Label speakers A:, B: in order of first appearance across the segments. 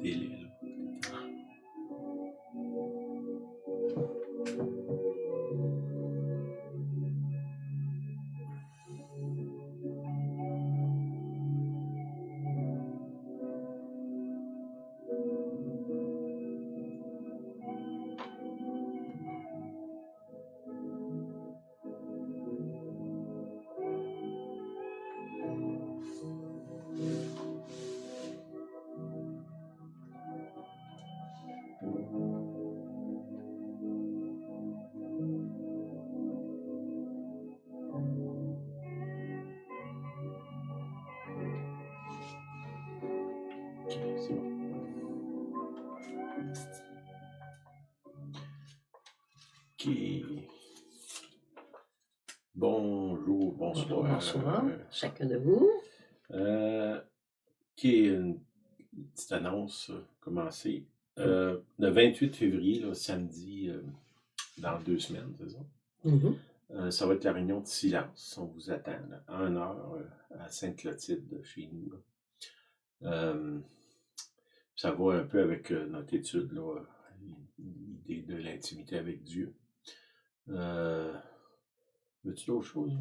A: délai, là. OK, c'est bon. OK. Bonjour,
B: Bonjour,
A: bonsoir.
B: bonsoir, chacun de vous.
A: OK, une petite annonce, commencer. Le 28 février, là, samedi, dans 2 semaines, c'est ça?
B: Mhm.
A: Ça va être la réunion de silence. On vous attend là, à 1h à Sainte-Clotilde, chez nous. Ça va un peu avec notre étude, là, l'idée de l'intimité avec Dieu. Veux-tu d'autres choses?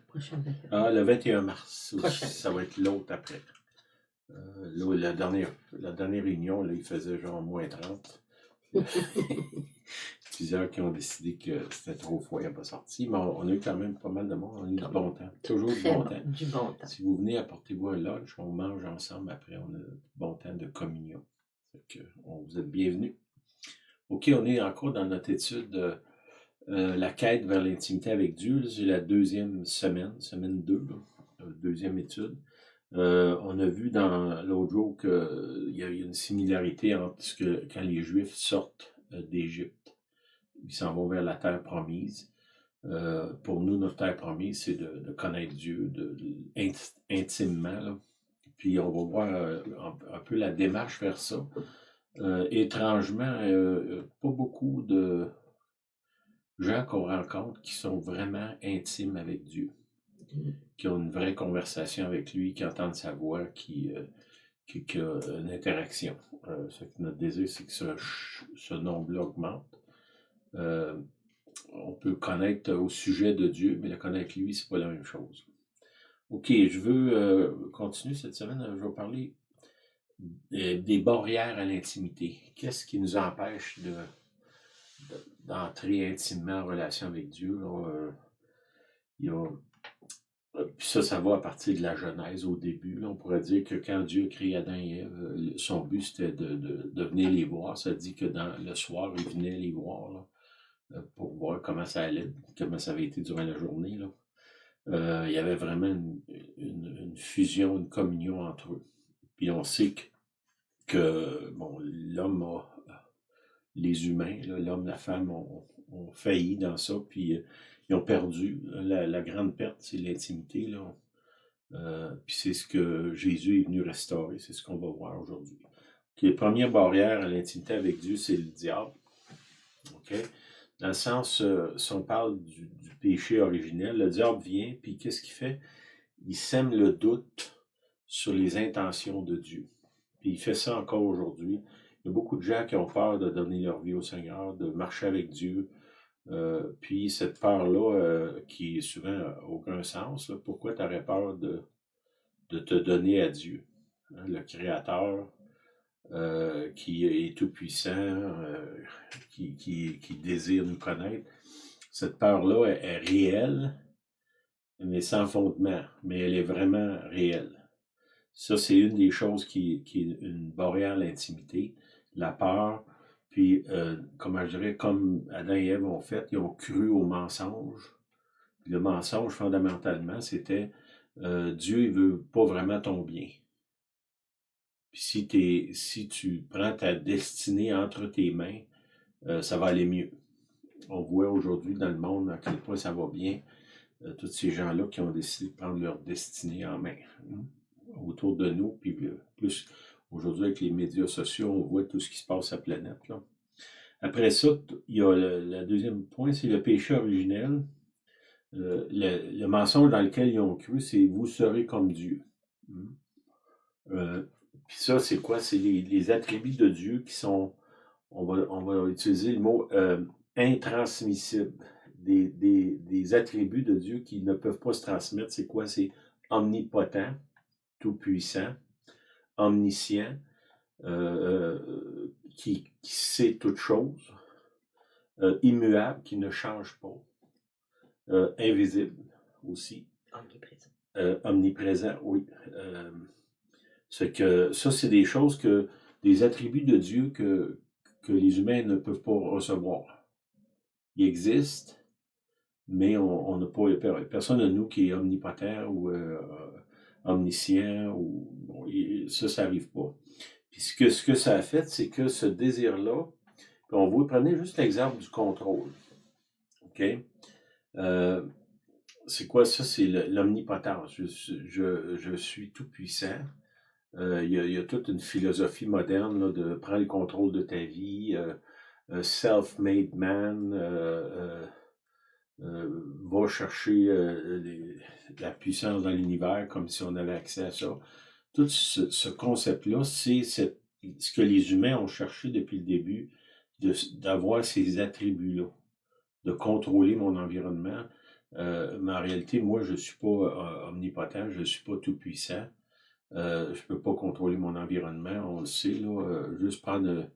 B: Prochaine réunion.
A: Ah, le 21 mars,
B: Prochaine.
A: ça va être l'autre après. Là, la dernière réunion, là, il faisait genre moins 30. Plusieurs qui ont décidé que c'était trop froid, il n'a pas sorti, mais on a eu quand même pas mal de monde, on a eu du bon temps. Toujours du
B: Très
A: bon
B: bon,
A: temps.
B: du bon temps.
A: Si vous venez, apportez-vous un lunch, on mange ensemble, après on a du bon temps de communion. Fait que, vous êtes bienvenus. OK, on est encore dans notre étude la quête vers l'intimité avec Dieu. C'est la deuxième semaine 2, deuxième étude. On a vu dans l'autre jour qu'il y a une similarité entre quand les Juifs sortent d'Égypte. Ils s'en vont vers la terre promise. Pour nous, notre terre promise, c'est de connaître Dieu intimement. Là. Puis on va voir un peu la démarche vers ça. Étrangement, pas beaucoup de gens qu'on rencontre qui sont vraiment intimes avec Dieu, qui ont une vraie conversation avec lui, qui entendent sa voix, qui a une interaction. Notre désir, c'est que ce nombre-là augmente. On peut connaître au sujet de Dieu, mais le connaître lui, c'est pas la même chose. OK, je veux continuer cette semaine. Je vais parler des barrières à l'intimité. Qu'est-ce qui nous empêche d'entrer intimement en relation avec Dieu? Il y a puis ça va à partir de la Genèse au début. Là, on pourrait dire que quand Dieu a créé Adam et Ève, son but c'était de venir les voir. Ça dit que le soir, il venait les voir là, pour voir comment ça allait, comment ça avait été durant la journée. Là. Il y avait vraiment une fusion, une communion entre eux. Puis on sait que bon, les humains, là, l'homme, la femme ont failli dans ça, puis ils ont perdu. La grande perte, c'est l'intimité. Là. Puis c'est ce que Jésus est venu restaurer, c'est ce qu'on va voir aujourd'hui. Les premières barrières à l'intimité avec Dieu, c'est le diable. Okay? Dans le sens, si on parle du péché originel, le diable vient, puis qu'est-ce qu'il fait? Il sème le doute sur les intentions de Dieu. Puis il fait ça encore aujourd'hui. Il y a beaucoup de gens qui ont peur de donner leur vie au Seigneur, de marcher avec Dieu. Puis cette peur-là, qui est souvent aucun sens, là, pourquoi tu aurais peur de te donner à Dieu, hein, le Créateur, qui est tout-puissant, qui désire nous connaître. Cette peur-là est réelle, mais sans fondement, mais elle est vraiment réelle. Ça, c'est une des choses qui est une barrière à l'intimité, la peur. Puis, comment je dirais, comme Adam et Ève ont fait, ils ont cru au mensonge. Puis le mensonge, fondamentalement, c'était Dieu, il veut pas vraiment ton bien. Puis si tu prends ta destinée entre tes mains, ça va aller mieux. On voit aujourd'hui dans le monde à quel point ça va bien. Tous ces gens-là qui ont décidé de prendre leur destinée en main. Autour de nous, puis plus aujourd'hui avec les médias sociaux, on voit tout ce qui se passe sur la planète. Là. Après ça, il y a le deuxième point, c'est le péché originel. Le mensonge dans lequel ils ont cru, c'est « vous serez comme Dieu ». Puis ça, c'est quoi? C'est les attributs de Dieu qui sont, on va utiliser le mot intransmissibles. Des attributs de Dieu qui ne peuvent pas se transmettre. C'est quoi? C'est omnipotent, tout-puissant, omniscient, qui sait toutes choses, immuable, qui ne change pas, invisible aussi.
B: Omniprésent.
A: Omniprésent, oui. Ça, c'est des choses des attributs de Dieu que les humains ne peuvent pas recevoir. Ils existent, mais on n'a pas, personne de nous qui est omnipotent ou omniscient, ça n'arrive pas. Puis ce que ça a fait, c'est que ce désir-là, on vous prenez juste l'exemple du contrôle. OK? C'est quoi ça? C'est l'omnipotence. Je suis tout puissant. Il y a toute une philosophie moderne là, de prendre le contrôle de ta vie, self-made man, va chercher la puissance dans l'univers comme si on avait accès à ça. Tout ce concept-là, c'est ce que les humains ont cherché depuis le début, d'avoir ces attributs-là, de contrôler mon environnement. Mais en réalité, moi, je ne suis pas omnipotent, je ne suis pas tout-puissant. Je ne peux pas contrôler mon environnement, on le sait, là, juste prendre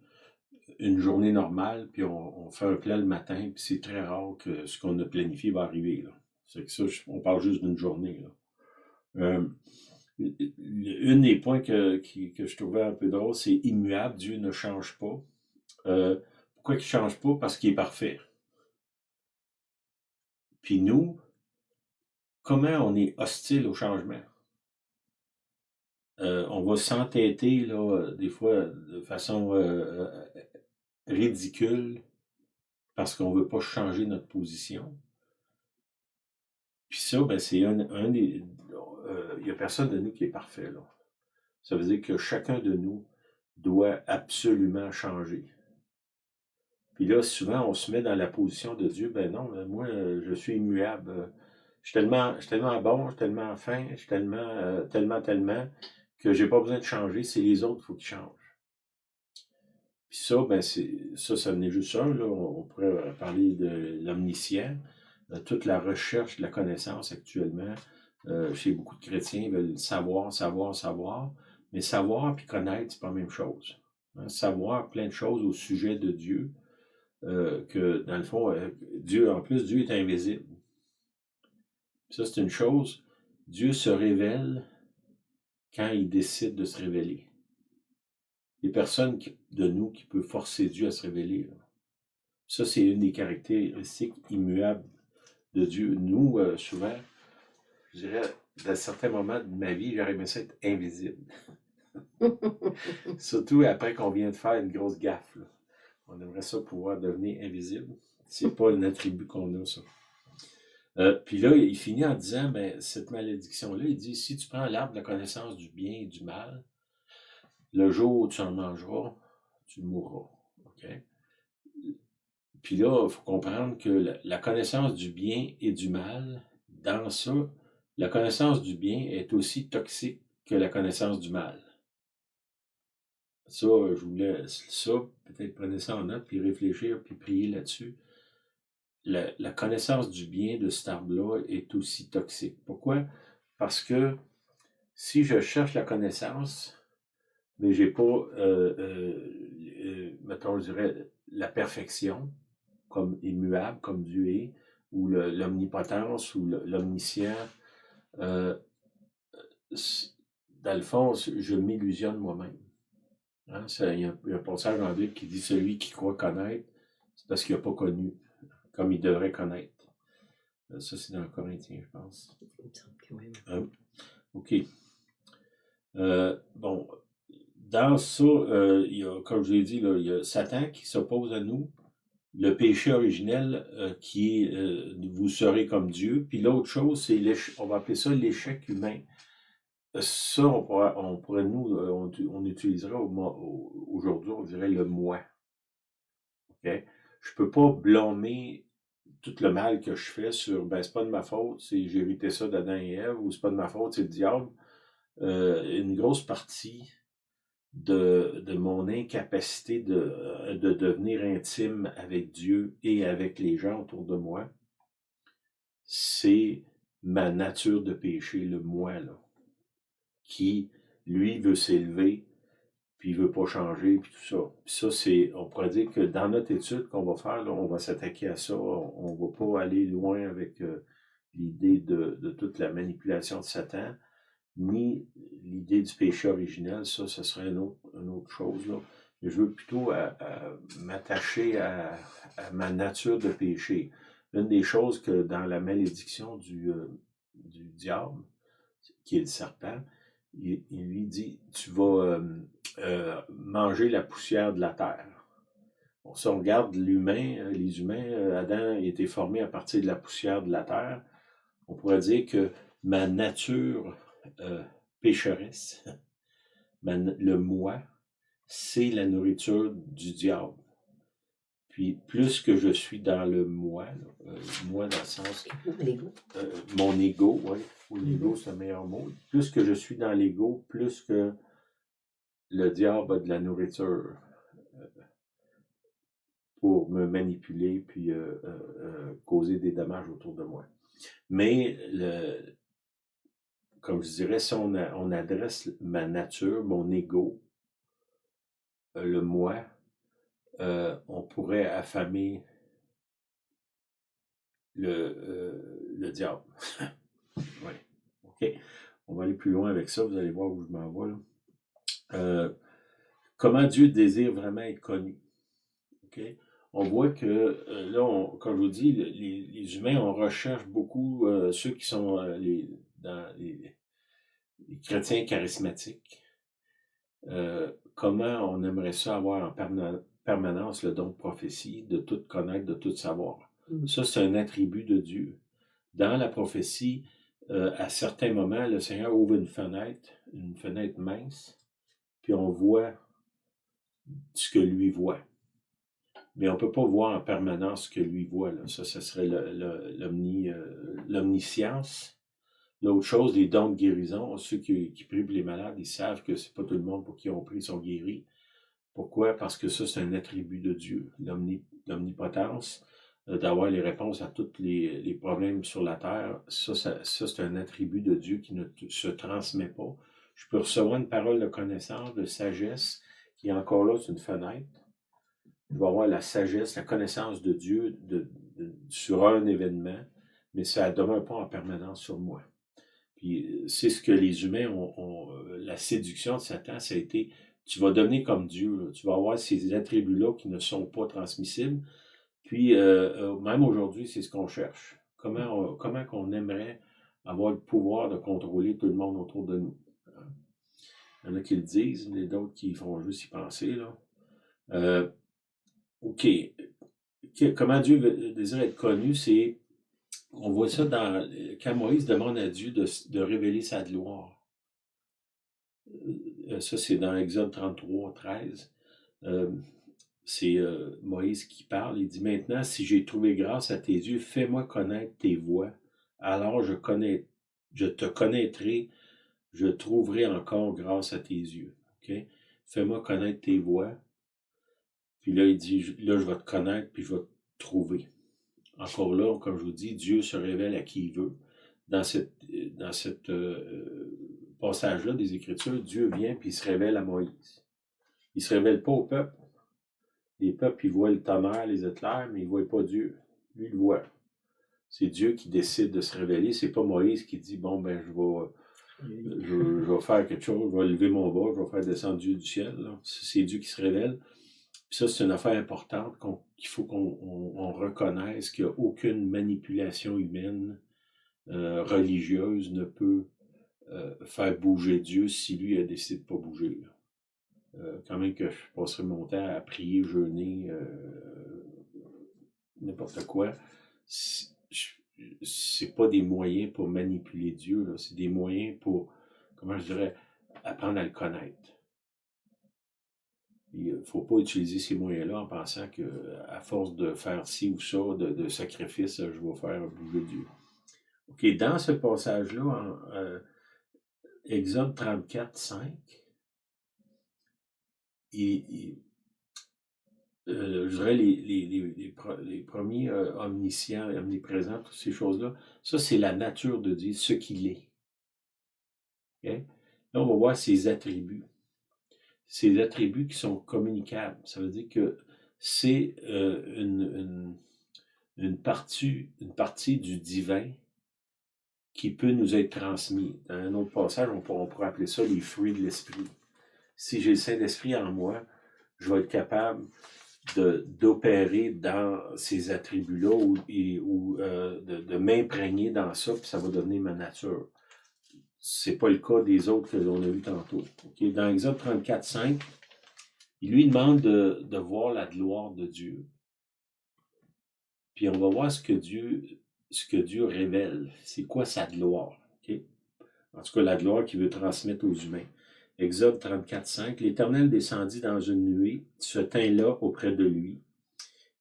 A: une journée normale, puis on fait un plan le matin, puis c'est très rare que ce qu'on a planifié va arriver. Là. C'est que ça, on parle juste d'une journée. Là. Un des points que je trouvais un peu drôle, c'est immuable, Dieu ne change pas. Pourquoi il ne change pas? Parce qu'il est parfait. Puis nous, comment on est hostile au changement? On va s'entêter, là, des fois, de façon ridicule, parce qu'on ne veut pas changer notre position. Puis ça, ben, c'est un des... Il n'y a personne de nous qui est parfait, là. Ça veut dire que chacun de nous doit absolument changer. Puis là, souvent, on se met dans la position de Dieu, ben non, moi, je suis immuable. Je suis tellement bon, je suis tellement fin, je suis tellement, que j'ai pas besoin de changer, c'est les autres qu'il faut qu'ils changent. Puis ça, ben ça venait juste un, là. On pourrait parler de l'omniscient, toute la recherche de la connaissance actuellement. Chez beaucoup de chrétiens, ils veulent savoir, mais savoir puis connaître, c'est pas la même chose. Hein, savoir plein de choses au sujet de Dieu, que dans le fond, Dieu est invisible. Ça, c'est une chose. Dieu se révèle quand il décide de se révéler. Il n'y a personne de nous qui peut forcer Dieu à se révéler. Là. Ça, c'est une des caractéristiques immuables de Dieu. Nous, souvent, je dirais, dans certains moments de ma vie, j'aurais aimé ça être invisible. Surtout après qu'on vient de faire une grosse gaffe. Là. On aimerait ça pouvoir devenir invisible. C'est pas un attribut qu'on a, ça. Puis là, il finit en disant, ben, cette malédiction-là, il dit, si tu prends l'arbre de la connaissance du bien et du mal, le jour où tu en mangeras, tu mourras. OK? Puis là, il faut comprendre que la connaissance du bien et du mal, dans ça, la connaissance du bien est aussi toxique que la connaissance du mal. Ça, je voulais ça, peut-être prenez ça en note, puis réfléchir, puis prier là-dessus. La connaissance du bien de cet arbre-là est aussi toxique. Pourquoi? Parce que si je cherche la connaissance, mais j'ai pas, mettons, je dirais, la perfection, comme immuable, comme Dieu est, ou l'omnipotence, ou l'omniscient, dans le fond, je m'illusionne moi-même. Hein? Il y a un passage en Bible qui dit « Celui qui croit connaître, c'est parce qu'il n'a pas connu, comme il devrait connaître. » Ça, c'est dans Corinthiens, je pense.
B: Il me semble que oui.
A: OK. Bon, dans ça, il y a, comme je l'ai dit, là, il y a Satan qui s'oppose à nous, le péché originel qui est vous serez comme Dieu. Puis l'autre chose, c'est on va appeler ça l'échec humain. Ça, on pourrait nous, on utilisera aujourd'hui, on dirait le moi. OK? Je peux pas blâmer tout le mal que je fais sur, ben, c'est pas de ma faute, j'ai hérité ça d'Adam et Ève, ou c'est pas de ma faute, c'est le diable. Une grosse partie de mon incapacité de devenir intime avec Dieu et avec les gens autour de moi, c'est ma nature de péché, le moi, là, qui, lui, veut s'élever, puis il veut pas changer, puis tout ça. Puis ça, on pourrait dire que dans notre étude qu'on va faire, là, on va s'attaquer à ça. On va pas aller loin avec l'idée de toute la manipulation de Satan, ni l'idée du péché originel. Ça, ce serait une autre chose, là. Mais je veux plutôt m'attacher à ma nature de péché. Une des choses que dans la malédiction du diable, qui est le serpent, il lui dit, tu vas manger la poussière de la terre. Bon, si on regarde l'humain, les humains, Adam a été formé à partir de la poussière de la terre. On pourrait dire que ma nature pécheresse, le moi, c'est la nourriture du diable. Puis plus que je suis dans le moi dans le sens...
B: L'ego.
A: Mon ego, oui. L'ego, c'est le meilleur mot. Plus que je suis dans l'ego, plus que le diable a de la nourriture pour me manipuler puis causer des dommages autour de moi. Mais, comme je dirais, si on adresse ma nature, mon ego, le moi, on pourrait affamer le diable. Oui. OK. On va aller plus loin avec ça. Vous allez voir où je m'en vais, là. Comment Dieu désire vraiment être connu. OK? On voit que là, comme je vous dis, les humains, on recherche beaucoup ceux qui sont dans les chrétiens charismatiques. Comment on aimerait ça avoir en permanence le don de prophétie, de tout connaître, de tout savoir. Ça, c'est un attribut de Dieu. Dans la prophétie, à certains moments, le Seigneur ouvre une fenêtre mince, puis on voit ce que lui voit. Mais on ne peut pas voir en permanence ce que lui voit. Là. Ça serait l'omniscience. L'autre chose, les dons de guérison, ceux qui prient pour les malades, ils savent que c'est pas tout le monde pour qui on prie sont guéris. Pourquoi? Parce que ça, c'est un attribut de Dieu. L'omnipotence, d'avoir les réponses à tous les problèmes sur la terre, ça c'est un attribut de Dieu qui ne se transmet pas. Je peux recevoir une parole de connaissance, de sagesse, qui est encore là, c'est une fenêtre. Je vais avoir la sagesse, la connaissance de Dieu sur un événement, mais ça ne demeure pas en permanence sur moi. Puis c'est ce que les humains ont la séduction de Satan, ça a été, tu vas devenir comme Dieu, là. Tu vas avoir ces attributs-là qui ne sont pas transmissibles. Puis même aujourd'hui, c'est ce qu'on cherche. Comment qu'on aimerait avoir le pouvoir de contrôler tout le monde autour de nous. Il y en a qui le disent, mais d'autres qui font juste y penser, là. OK. Comment Dieu désire être connu, c'est... On voit ça quand Moïse demande à Dieu de révéler sa gloire. Ça, c'est dans Exode 33, 13. C'est Moïse qui parle. Il dit, maintenant, si j'ai trouvé grâce à tes yeux, fais-moi connaître tes voies. Alors je te connaîtrai, je trouverai encore grâce à tes yeux. Okay? Fais-moi connaître tes voies. Puis là, il dit, là, je vais te connaître, puis je vais te trouver. Encore là, comme je vous dis, Dieu se révèle à qui il veut. Dans cette passage-là des Écritures, Dieu vient puis il se révèle à Moïse. Il ne se révèle pas au peuple. Les peuples, ils voient le tonnerre, les éclairs, mais ils ne voient pas Dieu. Lui, il le voit. C'est Dieu qui décide de se révéler. C'est pas Moïse qui dit, bon, ben, je vais faire quelque chose, je vais lever mon bras, je vais faire descendre Dieu du ciel. Là. C'est Dieu qui se révèle. Puis ça, c'est une affaire importante qu'il faut qu'on reconnaisse qu'il n'y a aucune manipulation humaine religieuse ne peut faire bouger Dieu si lui a décidé de ne pas bouger. Quand même que je passerai mon temps à prier, jeûner, n'importe quoi, c'est pas des moyens pour manipuler Dieu, là. C'est des moyens pour, comment je dirais, apprendre à le connaître. Il ne faut pas utiliser ces moyens-là en pensant qu'à force de faire ci ou ça, de sacrifice, je vais faire bouger Dieu. OK, dans ce passage-là, en Exode 34, 5, je dirais les premiers omniscients, omniprésents, toutes ces choses-là, ça c'est la nature de Dieu, ce qu'il est. Okay? Là, on va voir ses attributs. Ces attributs qui sont communicables. Ça veut dire que c'est une partie du divin qui peut nous être transmis. Dans un autre passage, on pourrait appeler ça les fruits de l'esprit. Si j'ai le Saint-Esprit en moi, je vais être capable d'opérer dans ces attributs-là ou de m'imprégner dans ça, puis ça va devenir ma nature. C'est pas le cas des autres que l'on a vu tantôt. Okay? Dans Exode 34, 5, il lui demande de voir la gloire de Dieu. Puis on va voir ce que Dieu révèle. C'est quoi sa gloire? Okay? En tout cas, la gloire qu'il veut transmettre aux humains. Exode 34, 5. L'Éternel descendit dans une nuée, se tint là auprès de lui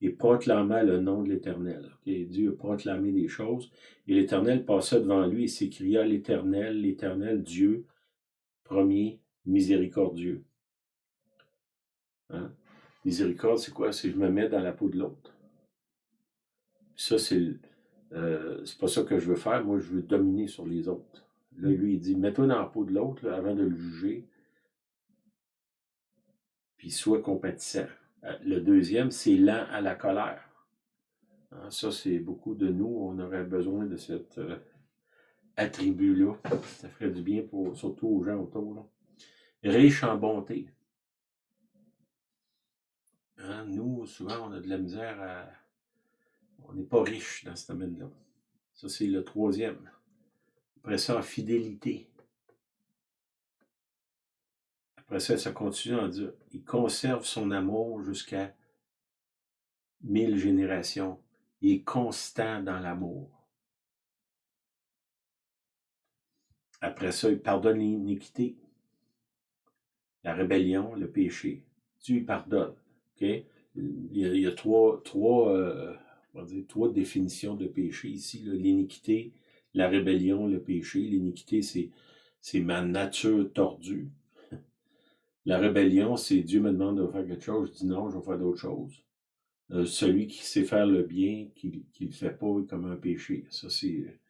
A: et proclama le nom de l'Éternel. Okay? Dieu a proclamé des choses. Et l'Éternel passa devant lui et s'écria, l'Éternel, Dieu, premier, miséricordieux. Hein? Miséricorde, c'est quoi? C'est je me mets dans la peau de l'autre. Ça, c'est pas ça que je veux faire. Moi, je veux dominer sur les autres. Là, lui, il dit, mets-toi dans la peau de l'autre là, avant de le juger, puis sois compatissant. Le deuxième, c'est lent à la colère. Hein, ça, c'est beaucoup de nous, on aurait besoin de cet attribut-là. Ça ferait du bien surtout aux gens autour. Là. Riche en bonté. Hein, nous, souvent, on a de la misère à... On n'est pas riche dans ce domaine-là. Ça, c'est le troisième. Après ça, en fidélité. Après ça, ça continue en disant, il conserve son amour jusqu'à 1000 générations. Il est constant dans l'amour. Après ça, il pardonne l'iniquité, la rébellion, le péché. Dieu, il pardonne. Okay? Il y a trois définitions de péché ici. L'iniquité, la rébellion, le péché. L'iniquité, c'est ma nature tordue. La rébellion, c'est Dieu me demande de faire quelque chose, je dis non, je vais faire d'autres choses. Celui qui sait faire le bien, qui ne le fait pas, est comme un péché. Ça, c'est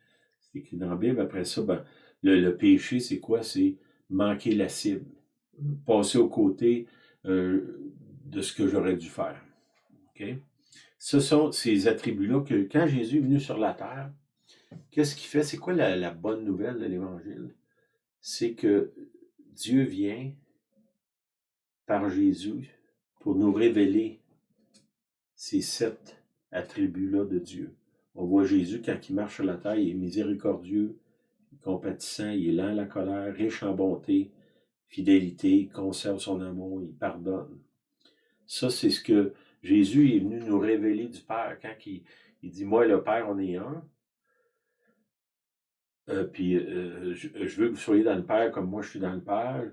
A: écrit dans la Bible. Après ça, le péché, c'est quoi? C'est manquer la cible. Passer aux côtés de ce que j'aurais dû faire. Okay? Ce sont ces attributs-là que quand Jésus est venu sur la terre, qu'est-ce qu'il fait? C'est quoi la bonne nouvelle de l'Évangile? C'est que Dieu vient par Jésus pour nous révéler ces 7 attributs-là de Dieu. On voit Jésus, quand il marche sur la terre, il est miséricordieux, compatissant, il est lent à la colère, riche en bonté, fidélité, il conserve son amour, il pardonne. Ça, c'est ce que Jésus est venu nous révéler du Père. Quand il dit, moi et le Père, on est un. Je veux que vous soyez dans le Père comme moi je suis dans le Père,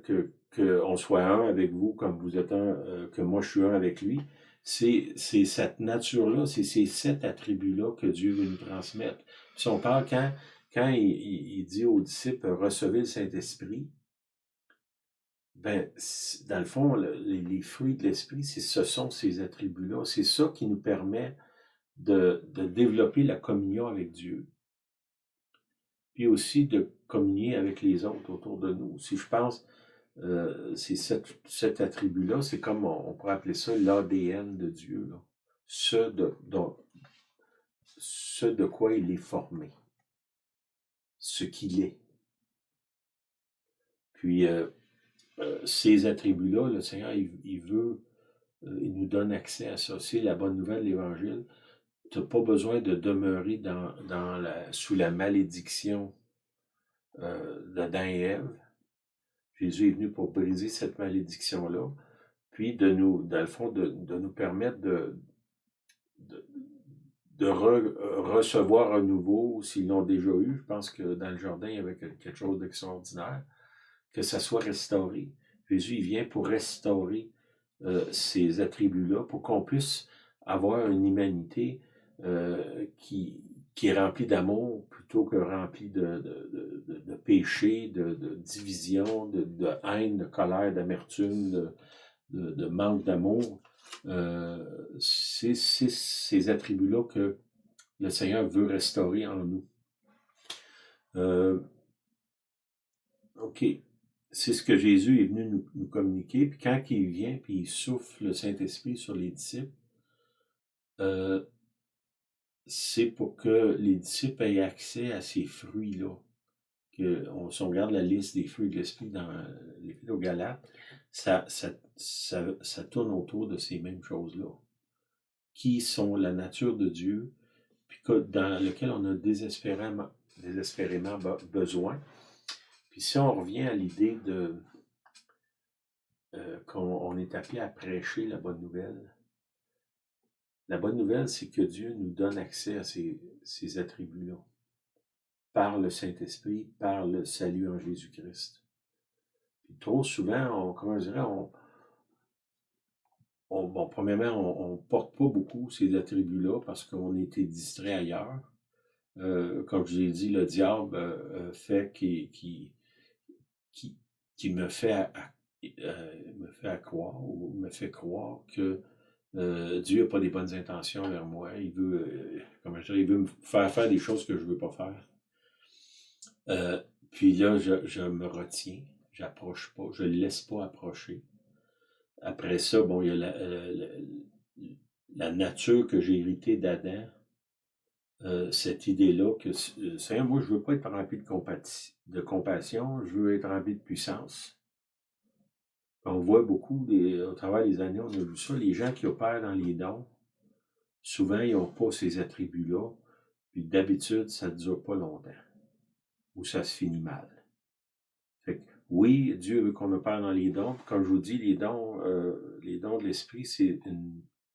A: qu'on soit un avec vous comme vous êtes un, que moi je suis un avec lui. C'est cette nature-là, c'est ces 7 attributs-là que Dieu veut nous transmettre. Puis on parle quand il dit aux disciples, recevez le Saint-Esprit, dans le fond, les fruits de l'Esprit, ce sont ces attributs-là. C'est ça qui nous permet de développer la communion avec Dieu. Puis aussi de communier avec les autres autour de nous. Si je pense, ces 7 attributs-là, c'est comme on pourrait appeler ça l'ADN de Dieu. Là. Ce de quoi il est formé. Ce qu'il est. Puis, ces attributs-là, le Seigneur, il veut, il nous donne accès à ça. C'est la bonne nouvelle de l'Évangile. Tu n'as pas besoin de demeurer sous la malédiction d'Adam et Ève. Jésus est venu pour briser cette malédiction-là, puis dans le fond, de nous permettre de recevoir à nouveau, s'ils l'ont déjà eu. Je pense que dans le jardin, il y avait quelque chose d'extraordinaire, que ça soit restauré. Jésus, il vient pour restaurer ces attributs-là, pour qu'on puisse avoir une humanité qui est remplie d'amour plutôt que remplie de péché, de division, de haine, de colère, d'amertume, de manque d'amour, c'est ces attributs-là que le Seigneur veut restaurer en nous. OK. C'est ce que Jésus est venu nous communiquer. Puis quand il vient, puis il souffle le Saint-Esprit sur les disciples, c'est pour que les disciples aient accès à ces fruits-là. Si on regarde la liste des fruits de l'Esprit dans l'Épître aux Galates, ça tourne autour de ces mêmes choses-là, qui sont la nature de Dieu, puis dans lequel on a désespérément besoin. Puis si on revient à l'idée de qu'on est appelé à prêcher la bonne nouvelle c'est que Dieu nous donne accès à ces attributs-là par le Saint-Esprit, par le salut en Jésus-Christ. Puis trop souvent, premièrement, on porte pas beaucoup ces attributs-là parce qu'on a été distrait ailleurs. Comme je l'ai dit, le diable fait qui me fait croire ou me fait croire que Dieu n'a pas des bonnes intentions envers moi. Il veut, il veut me faire des choses que je ne veux pas faire. Puis là, je me retiens, j'approche pas, je ne le laisse pas approcher. Après ça, il y a la nature que j'ai héritée d'Adam, cette idée-là que, Seigneur, moi, je ne veux pas être rempli de compassion, je veux être rempli de puissance. On voit beaucoup, au travers des années, on a vu ça, les gens qui opèrent dans les dons, souvent, ils n'ont pas ces attributs-là, puis d'habitude, ça ne dure pas longtemps, ou ça se finit mal. Fait que, oui, Dieu veut qu'on opère dans les dons, puis comme je vous dis, les dons de l'Esprit, c'est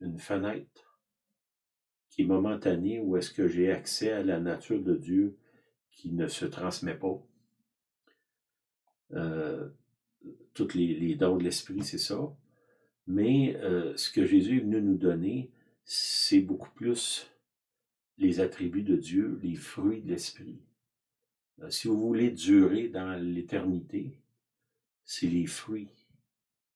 A: une fenêtre qui est momentanée où est-ce que j'ai accès à la nature de Dieu qui ne se transmet pas. Tous les dons de l'Esprit, c'est ça. Mais ce que Jésus est venu nous donner, c'est beaucoup plus les attributs de Dieu, les fruits de l'Esprit. Si vous voulez durer dans l'éternité, c'est les fruits.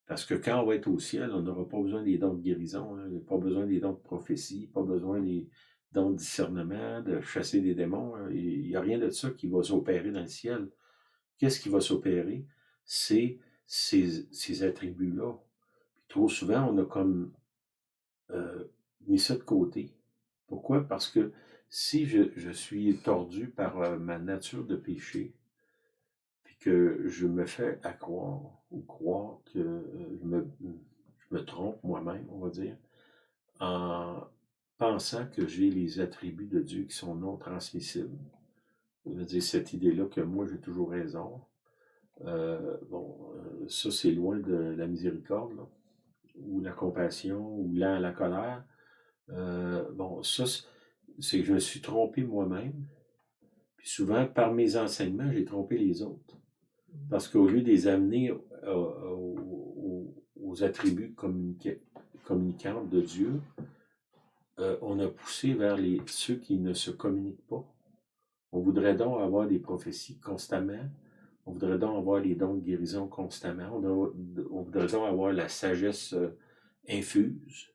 A: Parce que quand on va être au ciel, on n'aura pas besoin des dons de guérison, hein, pas besoin des dons de prophétie, pas besoin des dons de discernement, de chasser des démons. Hein. Il n'y a rien de ça qui va s'opérer dans le ciel. Qu'est-ce qui va s'opérer? C'est ces attributs-là. Puis trop souvent, on a comme mis ça de côté. Pourquoi? Parce que si je suis tordu par ma nature de péché, puis que je me fais croire que je me trompe moi-même, on va dire, en pensant que j'ai les attributs de Dieu qui sont non transmissibles. Je veux dire, cette idée-là que moi, j'ai toujours raison. Ça, c'est loin de la miséricorde, là, ou la compassion, ou la colère. Ça, c'est que je me suis trompé moi-même. Puis souvent, par mes enseignements, j'ai trompé les autres. Parce qu'au lieu de les amener aux attributs communicantes de Dieu, on a poussé vers ceux qui ne se communiquent pas. On voudrait donc avoir des prophéties constamment. On voudrait donc avoir les dons de guérison constamment. On voudrait donc avoir la sagesse infuse.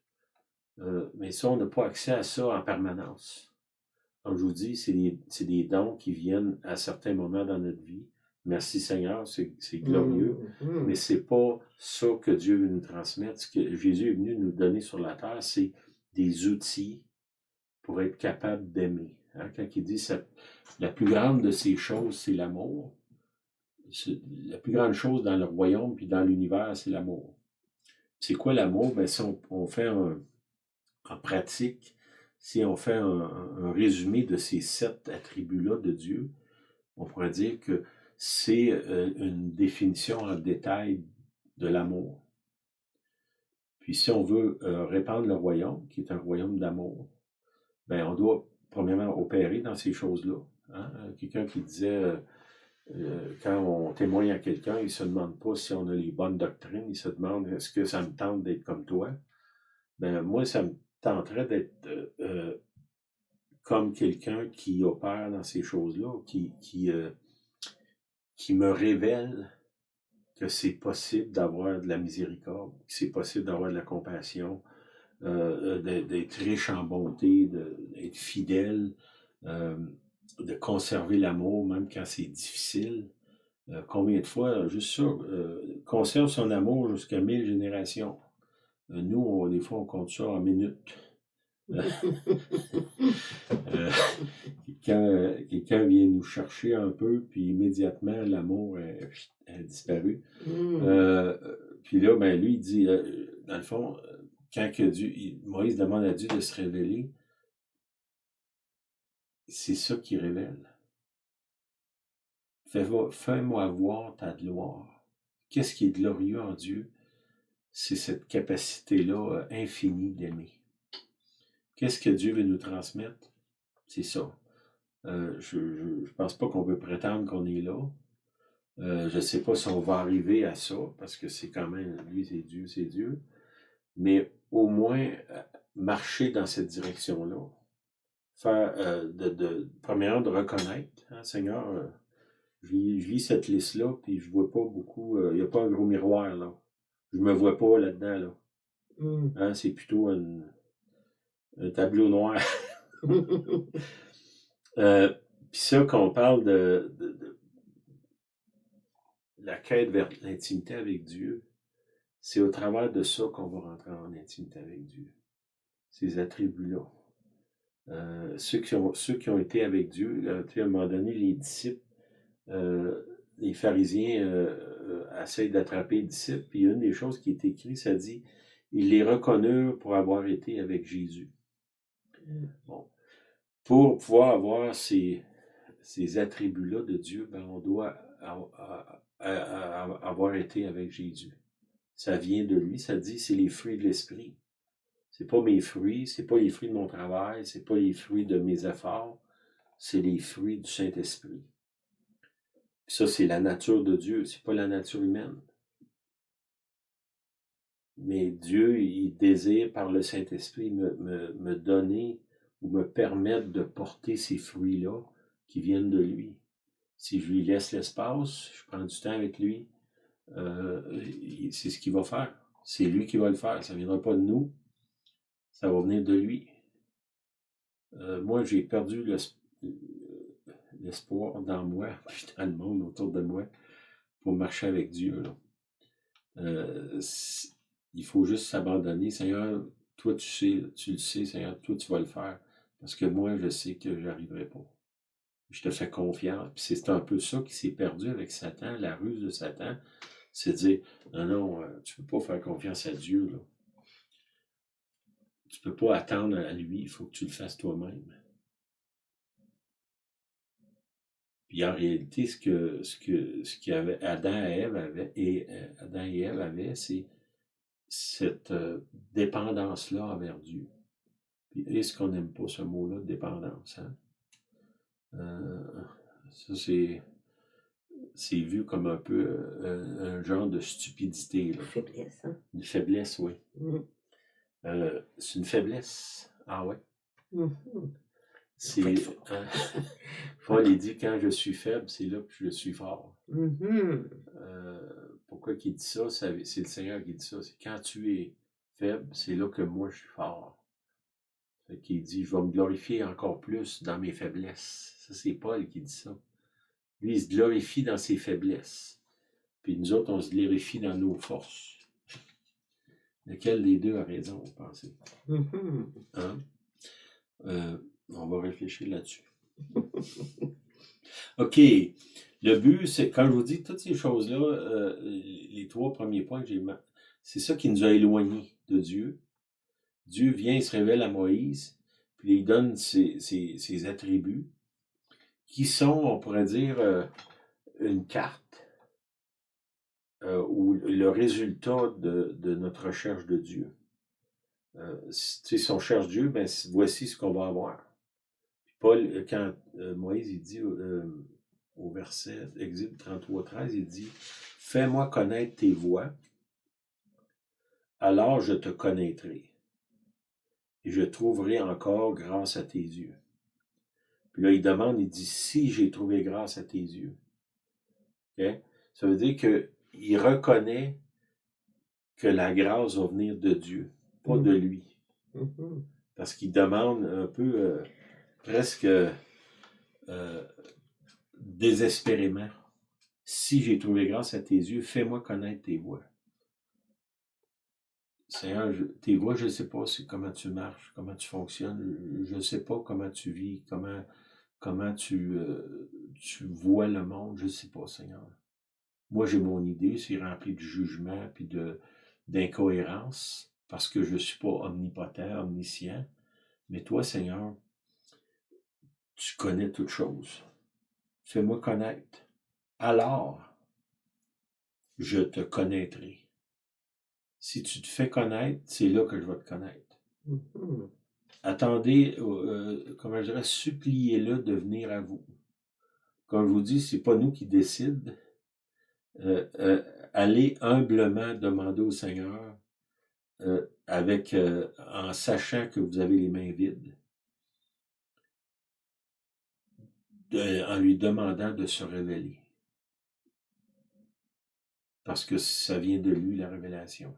A: Mais ça, on n'a pas accès à ça en permanence. Comme je vous dis, c'est des dons qui viennent à certains moments dans notre vie. Merci Seigneur, c'est glorieux. Mais c'est pas ça que Dieu veut nous transmettre. Ce que Jésus est venu nous donner sur la terre, c'est des outils pour être capable d'aimer. Hein? Quand il dit la plus grande de ces choses, c'est l'amour. La plus grande chose dans le royaume puis dans l'univers, c'est l'amour. C'est quoi l'amour? Si on fait en pratique, si on fait un résumé de ces 7 attributs-là de Dieu, on pourrait dire que c'est une définition en détail de l'amour. Puis si on veut répandre le royaume, qui est un royaume d'amour, on doit premièrement opérer dans ces choses-là. Hein? Quelqu'un qui disait, quand on témoigne à quelqu'un, il ne se demande pas si on a les bonnes doctrines, il se demande, est-ce que ça me tente d'être comme toi? Moi, ça me tenterait d'être comme quelqu'un qui opère dans ces choses-là, qui me révèle que c'est possible d'avoir de la miséricorde, que c'est possible d'avoir de la compassion, d'être riche en bonté, d'être fidèle, de conserver l'amour même quand c'est difficile. Combien de fois, juste ça, conserve son amour jusqu'à 1000 générations. Nous, des fois, on compte ça en minutes. Quelqu'un vient nous chercher un peu, puis immédiatement, l'amour a disparu. Puis là, ben, lui, il dit, dans le fond, quand Moïse demande à Dieu de se révéler, c'est ça qui révèle. Fais-moi voir ta gloire. Qu'est-ce qui est glorieux en Dieu? C'est cette capacité-là infinie d'aimer. Qu'est-ce que Dieu veut nous transmettre? C'est ça. Je ne pense pas qu'on peut prétendre qu'on est là. Je ne sais pas si on va arriver à ça, parce que c'est quand même, lui, c'est Dieu. Mais au moins, marcher dans cette direction-là. Faire, premièrement, de reconnaître, hein, Seigneur, je lis cette liste-là, puis je vois pas beaucoup, il n'y a pas un gros miroir, là. Je me vois pas là-dedans, là. Hein, c'est plutôt un tableau noir. Puis ça, quand on parle de la quête vers l'intimité avec Dieu, c'est au travers de ça qu'on va rentrer en intimité avec Dieu. Ces attributs-là. Ceux qui ont été avec Dieu, à un moment donné, les disciples, les pharisiens essayent d'attraper les disciples, puis une des choses qui est écrite, ça dit, ils les reconnurent pour avoir été avec Jésus. Bon. Pour pouvoir avoir ces attributs-là de Dieu, ben, on doit avoir été avec Jésus. Ça vient de lui, ça dit, c'est les fruits de l'esprit. C'est pas mes fruits, c'est pas les fruits de mon travail, c'est pas les fruits de mes efforts, c'est les fruits du Saint-Esprit. Puis ça, c'est la nature de Dieu, c'est pas la nature humaine. Mais Dieu, il désire par le Saint-Esprit me donner ou me permettre de porter ces fruits-là qui viennent de lui. Si je lui laisse l'espace, je prends du temps avec lui, c'est ce qu'il va faire. C'est lui qui va le faire. Ça ne viendra pas de nous, ça va venir de lui. Moi, j'ai perdu l'espoir dans moi, puis dans le monde autour de moi, pour marcher avec Dieu. Il faut juste s'abandonner. Seigneur, toi, tu le sais, Seigneur, toi, tu vas le faire. Parce que moi, je sais que je n'arriverai pas. Je te fais confiance. Puis c'est un peu ça qui s'est perdu avec Satan, la ruse de Satan. C'est de dire, non, tu ne peux pas faire confiance à Dieu. Là. Tu ne peux pas attendre à lui, il faut que tu le fasses toi-même. Puis en réalité, ce qu'Adam et Ève avaient, c'est cette dépendance-là envers Dieu. Puis est-ce qu'on n'aime pas ce mot-là, dépendance? Hein? Ça, c'est vu comme un peu un genre de stupidité. Là.
B: Une faiblesse. Hein?
A: Une faiblesse, oui. C'est une faiblesse. Ah ouais? C'est, Paul dit, quand je suis faible, c'est là que je suis fort. Pourquoi il dit ça? C'est le Seigneur qui dit ça. C'est quand tu es faible, c'est là que moi je suis fort. Fait qu'il dit, je vais me glorifier encore plus dans mes faiblesses. Ça, c'est Paul qui dit ça. Lui, il se glorifie dans ses faiblesses. Puis nous autres, on se glorifie dans nos forces. Lequel des deux a raison, vous pensez? Hein? On va réfléchir là-dessus. OK. Le but, c'est, quand je vous dis toutes ces choses-là, les 3 premiers points que j'ai c'est ça qui nous a éloignés de Dieu. Dieu vient, il se révèle à Moïse, puis il donne ses attributs, qui sont, on pourrait dire, une carte, ou le résultat de notre recherche de Dieu. Si on cherche Dieu, ben voici ce qu'on va avoir. Puis Paul, quand Moïse, il dit au verset Exode 33-13, il dit « Fais-moi connaître tes voies, alors je te connaîtrai, et je trouverai encore grâce à tes yeux. » Puis là, il demande, il dit « Si j'ai trouvé grâce à tes yeux. Okay? » Ça veut dire il reconnaît que la grâce va venir de Dieu, pas de lui. Parce qu'il demande un peu, presque désespérément, si j'ai trouvé grâce à tes yeux, fais-moi connaître tes voies. Seigneur, tes voies, je ne sais pas comment tu marches, comment tu fonctionnes, je ne sais pas comment tu vis, comment tu vois le monde, je ne sais pas, Seigneur. Moi, j'ai mon idée, c'est rempli de jugement puis d'incohérence, parce que je ne suis pas omnipotent, omniscient. Mais toi, Seigneur, tu connais toutes choses. Fais-moi connaître. Alors, je te connaîtrai. Si tu te fais connaître, c'est là que je vais te connaître. Attendez, comment je dirais, suppliez-le de venir à vous. Comme je vous dis, c'est pas nous qui décident. Allez humblement demander au Seigneur, en sachant que vous avez les mains vides, en lui demandant de se révéler. Parce que ça vient de lui, la révélation.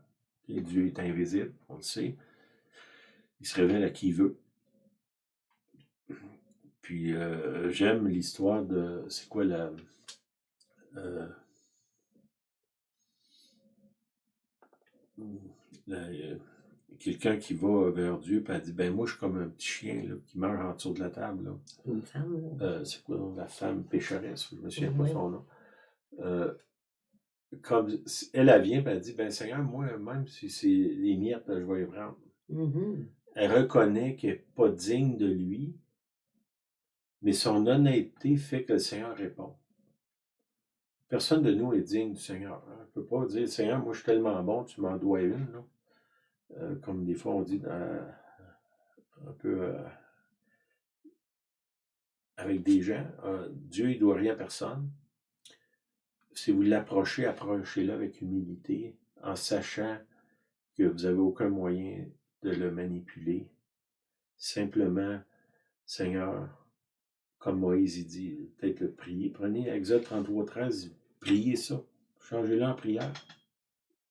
A: Et Dieu est invisible, on le sait. Il se révèle à qui il veut. Puis j'aime l'histoire de... C'est quoi la... quelqu'un qui va vers Dieu et elle dit, ben moi je suis comme un petit chien là, qui meurt en dessous de la table. Là.
B: Une femme.
A: C'est quoi la femme pécheresse, je me souviens pas son nom. Comme elle vient et elle dit, ben Seigneur, moi même si c'est les miettes, je vais les prendre. Elle reconnaît qu'elle n'est pas digne de lui, mais son honnêteté fait que le Seigneur répond. Personne de nous est digne du Seigneur. On ne peut pas dire, Seigneur, moi je suis tellement bon, tu m'en dois une. Là. Comme des fois on dit un peu avec des gens, Dieu il doit rien à personne. Si vous l'approchez, approchez-le avec humilité, en sachant que vous n'avez aucun moyen de le manipuler. Simplement, Seigneur, comme Moïse il dit, peut-être le prier. Prenez Exode 33:13, priez ça. Changez-le en prière.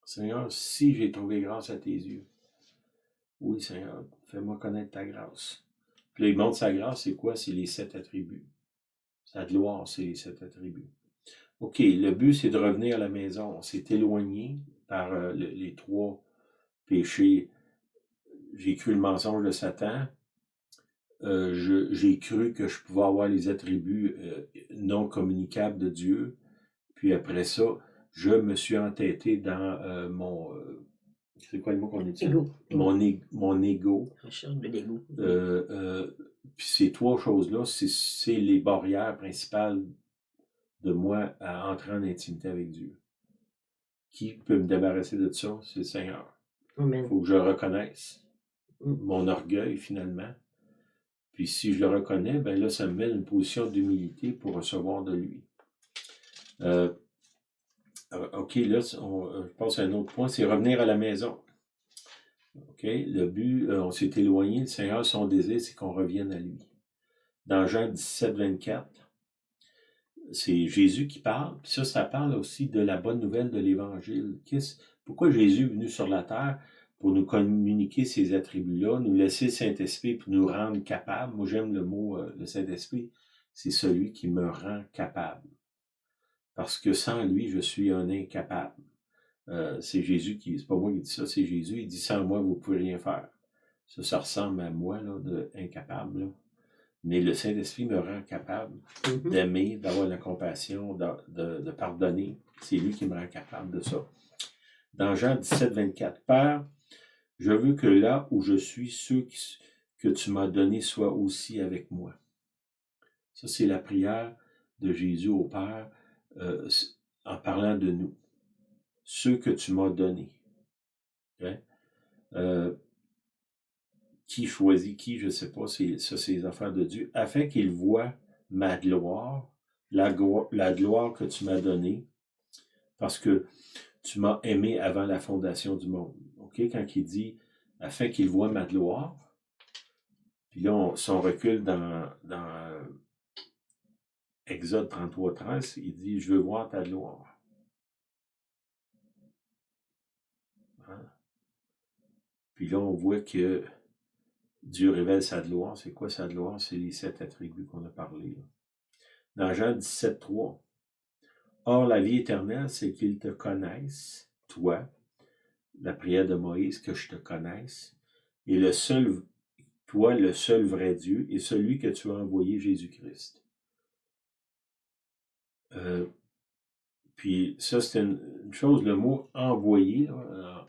A: Seigneur, si j'ai trouvé grâce à tes yeux, oui, Seigneur, fais-moi connaître ta grâce. Puis là, il montre sa grâce, c'est quoi? C'est les 7 attributs. Sa gloire, c'est les 7 attributs. OK, le but, c'est de revenir à la maison. On s'est éloigné par les 3 péchés. J'ai cru le mensonge de Satan. J'ai cru que je pouvais avoir les attributs non communicables de Dieu. Puis après ça, je me suis entêté dans mon... c'est quoi le mot qu'on utilise? Mon ego.
B: Recherche de l'ego.
A: Puis ces 3 choses-là, c'est les barrières principales de moi à entrer en intimité avec Dieu. Qui peut me débarrasser de ça? C'est le Seigneur. Il faut que je reconnaisse mon orgueil, finalement. Puis si je le reconnais, ben là, ça me met dans une position d'humilité pour recevoir de lui. OK, là, je passe à un autre point, c'est revenir à la maison. OK, le but, on s'est éloigné, le Seigneur, son désir, c'est qu'on revienne à lui. Dans Jean 17:24, c'est Jésus qui parle, puis ça parle aussi de la bonne nouvelle de l'Évangile. Pourquoi Jésus est venu sur la terre? Pour nous communiquer ces attributs-là, nous laisser le Saint-Esprit pour nous rendre capables. Moi, j'aime le mot, le Saint-Esprit, c'est celui qui me rend capable. Parce que sans lui, je suis un incapable. C'est Jésus c'est pas moi qui dis ça, c'est Jésus, il dit, sans moi, vous ne pouvez rien faire. Ça ressemble à moi, là, de incapable, là. Mais le Saint-Esprit me rend capable d'aimer, d'avoir la compassion, de pardonner. C'est lui qui me rend capable de ça. Dans Jean 17:24, Père, je veux que là où je suis, ceux que tu m'as donnés soient aussi avec moi. Ça, c'est la prière de Jésus au Père en parlant de nous. Ceux que tu m'as donnés. Okay? Qui choisit qui, je ne sais pas, c'est les affaires de Dieu, afin qu'il voie ma gloire, la gloire que tu m'as donnée, parce que tu m'as aimé avant la fondation du monde. OK? Quand il dit afin qu'il voie ma gloire, puis là, si on recule dans Exode 33:13, il dit je veux voir ta gloire. Puis là, on voit que Dieu révèle sa gloire. C'est quoi sa gloire? C'est les 7 attributs qu'on a parlé. Là. Dans Jean 17,3. Or, la vie éternelle, c'est qu'ils te connaissent, toi, la prière de Moïse, que je te connaisse, et toi, le seul vrai Dieu, et celui que tu as envoyé, Jésus-Christ. Puis ça, c'est une chose, le mot envoyé, là,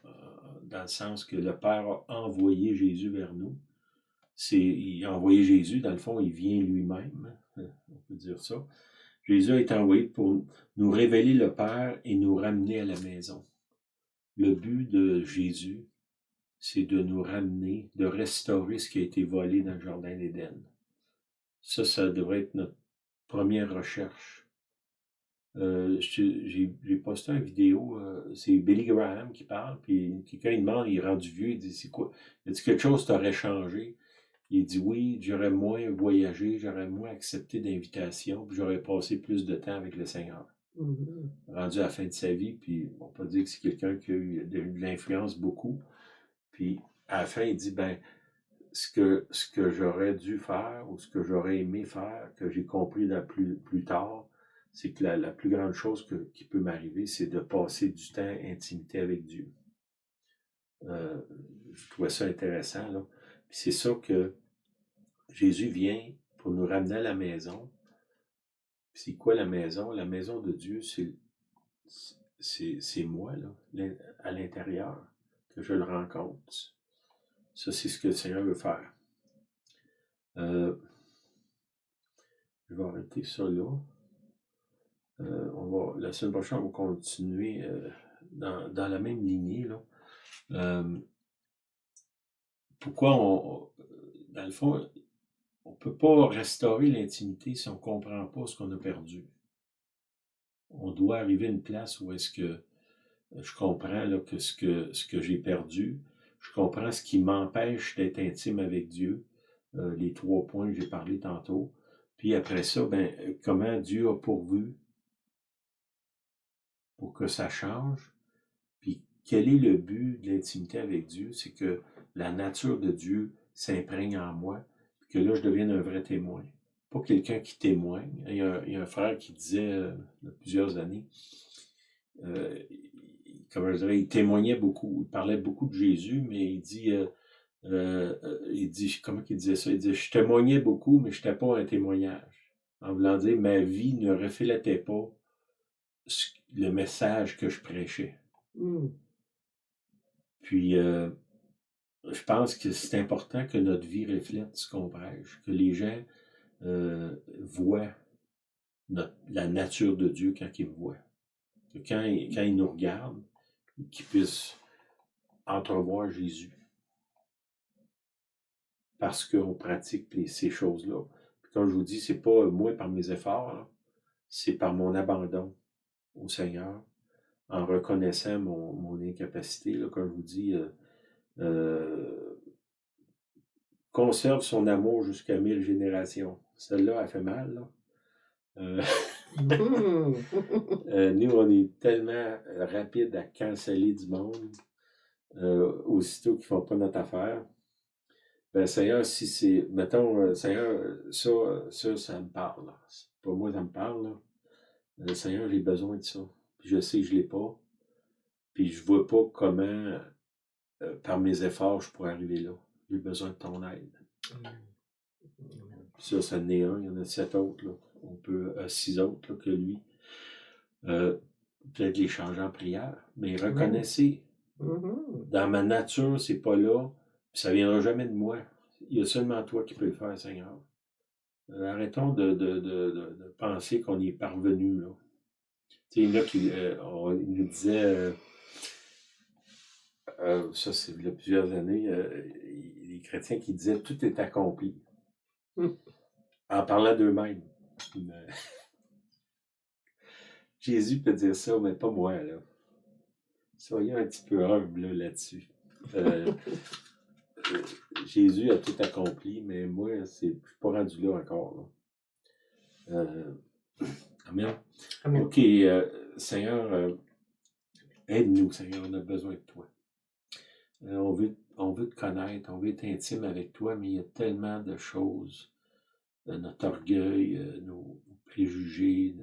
A: dans le sens que le Père a envoyé Jésus vers nous. Il a envoyé Jésus, dans le fond, il vient lui-même, on peut dire ça. Jésus a été envoyé pour nous révéler le Père et nous ramener à la maison. Le but de Jésus, c'est de nous ramener, de restaurer ce qui a été volé dans le Jardin d'Éden. Ça devrait être notre première recherche. J'ai posté une vidéo, c'est Billy Graham qui parle, puis quelqu'un il demande, il est rendu vieux, il dit c'est quoi? Il dit quelque chose t'aurait changé. Il dit oui, j'aurais moins voyagé, j'aurais moins accepté d'invitations, puis j'aurais passé plus de temps avec le Seigneur. Rendu à la fin de sa vie, puis on peut dire que c'est quelqu'un qui a eu de l'influence beaucoup. Puis à la fin, il dit ben ce que j'aurais dû faire ou ce que j'aurais aimé faire, que j'ai compris plus tard, c'est que la plus grande chose qui peut m'arriver, c'est de passer du temps intimité avec Dieu. Je trouvais ça intéressant, là. Puis c'est ça que Jésus vient pour nous ramener à la maison. Puis c'est quoi la maison? La maison de Dieu, c'est moi, là, à l'intérieur, que je le rencontre. Ça, c'est ce que le Seigneur veut faire. Je vais arrêter ça là. La semaine prochaine, on va continuer dans la même lignée. Là. Pourquoi dans le fond, on ne peut pas restaurer l'intimité si on ne comprend pas ce qu'on a perdu. On doit arriver à une place où est-ce que je comprends là, que ce que j'ai perdu, je comprends ce qui m'empêche d'être intime avec Dieu, les 3 points que j'ai parlé tantôt. Puis après ça, comment Dieu a pourvu pour que ça change. Puis quel est le but de l'intimité avec Dieu? C'est que la nature de Dieu s'imprègne en moi, puis que là, je devienne un vrai témoin. Pas quelqu'un qui témoigne. Il y a un frère qui disait, il y a plusieurs années, comment je dirais, il témoignait beaucoup, il parlait beaucoup de Jésus, mais il dit, comment il disait ça? Il disait, je témoignais beaucoup, mais je n'étais pas un témoignage. En voulant dire, ma vie ne reflétait pas le message que je prêchais. Puis, je pense que c'est important que notre vie reflète ce qu'on prêche, que les gens voient la nature de Dieu quand ils me voient. Que quand ils nous regardent, qu'ils puissent entrevoir Jésus. Parce qu'on pratique ces choses-là. Puis comme je vous dis, c'est pas moi par mes efforts, hein, c'est par mon abandon au Seigneur, en reconnaissant mon incapacité. Là, comme je vous dis, conserve son amour jusqu'à 1000 générations. Celle-là, elle fait mal, là. Nous, on est tellement rapide à canceller du monde aussitôt qu'ils ne font pas notre affaire. Ben, Seigneur, si c'est... Mettons, Seigneur, ça me parle. Là. Pour moi, ça me parle. Là. Seigneur, j'ai besoin de ça. Puis je sais que je ne l'ai pas. Puis je ne vois pas comment, par mes efforts, je pourrais arriver là. J'ai besoin de ton aide. Puis ça en est un. Il y en a 7 autres. Là. On peut 6 autres là, que lui. Peut-être les changer en prière. Mais reconnaissez, dans ma nature, c'est pas là. Puis ça ne viendra jamais de moi. Il y a seulement toi qui peux le faire, Seigneur. Arrêtons de penser qu'on y est parvenu. Là. Tu sais, il y en a qui il nous disait, ça c'est il y a plusieurs années, les chrétiens qui disaient tout est accompli. En parlant d'eux-mêmes. Jésus peut dire ça, mais pas moi. Là. Soyons un petit peu humbles là-dessus. Jésus a tout accompli, mais moi, je ne suis pas rendu là encore. Là. Amen. Amen. OK, Seigneur, aide-nous, Seigneur, on a besoin de toi. On on veut te connaître, on veut être intime avec toi, mais il y a tellement de choses, notre orgueil, nos préjugés,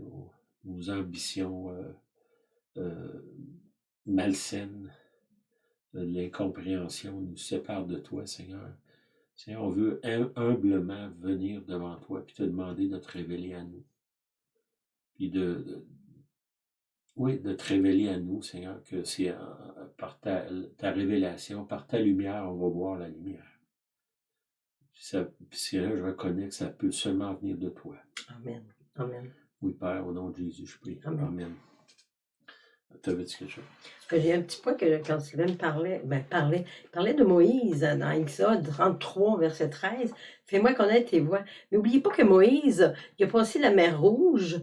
A: nos ambitions malsaines, l'incompréhension nous sépare de toi, Seigneur. Seigneur, on veut humblement venir devant toi et te demander de te révéler à nous. Puis oui, de te révéler à nous, Seigneur, que c'est par ta révélation, par ta lumière, on va voir la lumière. Seigneur, je reconnais que ça peut seulement venir de toi.
B: Amen. Amen.
A: Oui, Père, au nom de Jésus, je prie.
B: Amen.
A: Amen. T'avais-tu quelque chose?
B: J'ai un petit point que quand Sylvain parlait de Moïse dans Exode 33, verset 13. Fais-moi connaître tes voies. Mais n'oubliez pas que Moïse, il a passé la mer Rouge.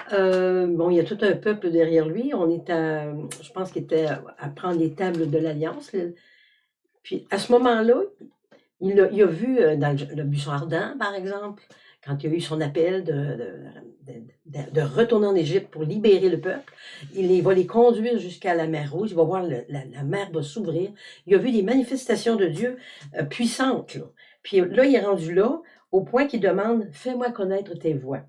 B: Il y a tout un peuple derrière lui. On est je pense qu'il était à prendre les tables de l'Alliance. Puis à ce moment-là, il a vu dans le buisson ardent, par exemple, quand il a eu son appel de retourner en Égypte pour libérer le peuple, il va les conduire jusqu'à la mer Rouge, il va voir la mer va s'ouvrir. Il a vu des manifestations de Dieu puissantes. Là. Puis là, il est rendu là, au point qu'il demande « Fais-moi connaître tes voies ».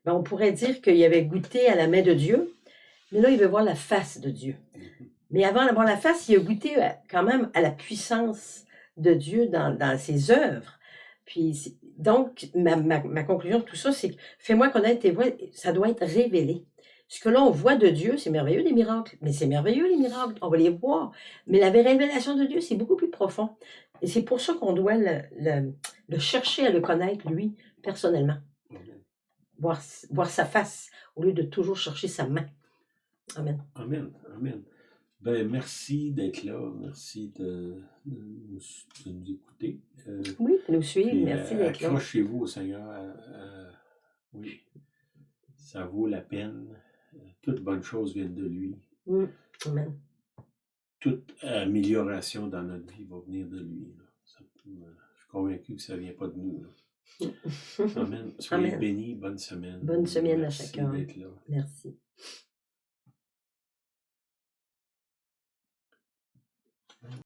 B: Ben, on pourrait dire qu'il avait goûté à la main de Dieu, mais là, il veut voir la face de Dieu. Mais avant d'avoir la face, il a goûté quand même à la puissance de Dieu dans ses œuvres. Puis, donc, ma conclusion de tout ça, c'est que fais-moi connaître tes voies, ça doit être révélé. Ce que là, on voit de Dieu, c'est merveilleux les miracles. Mais c'est merveilleux les miracles, on va les voir. Mais la révélation de Dieu, c'est beaucoup plus profond. Et c'est pour ça qu'on doit le chercher à le connaître, lui, personnellement. Voir sa face, au lieu de toujours chercher sa main. Amen.
A: Amen. Amen. Ben, merci d'être là. Merci de nous écouter.
B: Oui, de nous suivre. Merci d'être là.
A: Accrochez-vous au Seigneur. Oui, ça vaut la peine. Toute bonne chose vient de lui.
B: Amen.
A: Toute amélioration dans notre vie va venir de lui. Je suis convaincu que ça ne vient pas de nous. Amen. Soyez bénis. Bonne semaine.
B: Bonne semaine
A: merci
B: à chacun.
A: d'être là.
B: Merci.